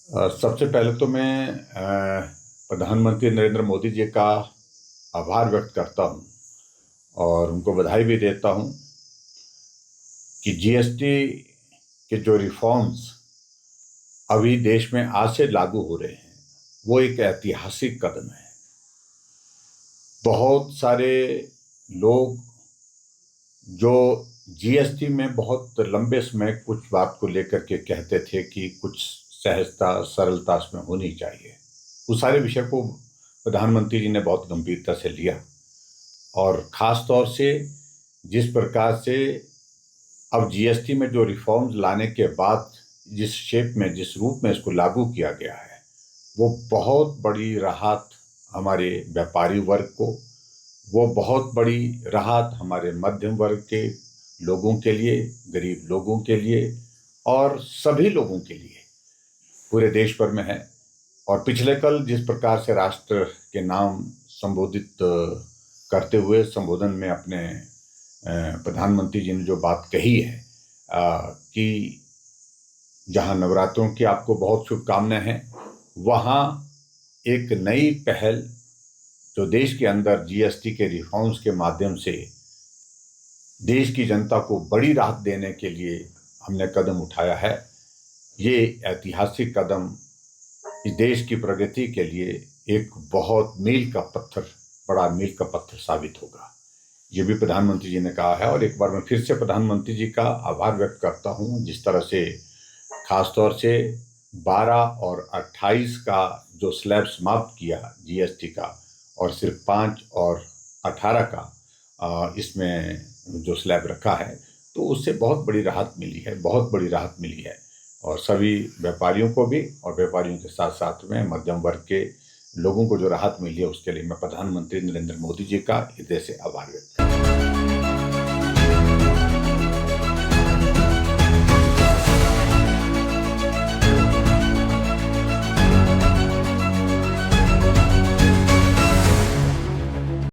सबसे पहले तो मैं प्रधानमंत्री नरेंद्र मोदी जी का आभार व्यक्त करता हूं और उनको बधाई भी देता हूं कि जीएसटी के जो रिफॉर्म्स अभी देश में आज से लागू हो रहे हैं वो एक ऐतिहासिक कदम है। बहुत सारे लोग जो जीएसटी में बहुत लंबे समय कुछ बात को लेकर के कहते थे कि कुछ सहजता सरलता इसमें होनी चाहिए, उस सारे विषय को प्रधानमंत्री जी ने बहुत गंभीरता से लिया और खास तौर से जिस प्रकार से अब जीएसटी में जो रिफॉर्म्स लाने के बाद जिस शेप में जिस रूप में इसको लागू किया गया है वो बहुत बड़ी राहत हमारे व्यापारी वर्ग को, वो बहुत बड़ी राहत हमारे मध्यम वर्ग के लोगों के लिए, गरीब लोगों के लिए और सभी लोगों के लिए पूरे देश भर में है। और पिछले कल जिस प्रकार से राष्ट्र के नाम संबोधित करते हुए संबोधन में अपने प्रधानमंत्री जी ने जो बात कही है कि जहां नवरात्रों की आपको बहुत शुभकामनाएं हैं, वहां एक नई पहल जो देश के अंदर जीएसटी के रिफॉर्म्स के माध्यम से देश की जनता को बड़ी राहत देने के लिए हमने कदम उठाया है। ये ऐतिहासिक कदम इस देश की प्रगति के लिए एक बहुत बड़ा मील का पत्थर साबित होगा। ये भी प्रधानमंत्री जी ने कहा है और एक बार मैं फिर से प्रधानमंत्री जी का आभार व्यक्त करता हूँ, जिस तरह से खास तौर से 12 और 28 का जो स्लैब समाप्त किया जीएसटी का और सिर्फ 5 और 18 का इसमें जो स्लैब रखा है, तो उससे बहुत बड़ी राहत मिली है, बहुत बड़ी राहत मिली है। और सभी व्यापारियों को भी और व्यापारियों के साथ साथ में मध्यम वर्ग के लोगों को जो राहत मिली है उसके लिए मैं प्रधानमंत्री नरेंद्र मोदी जी का हृदय से आभार व्यक्त करता हूँ।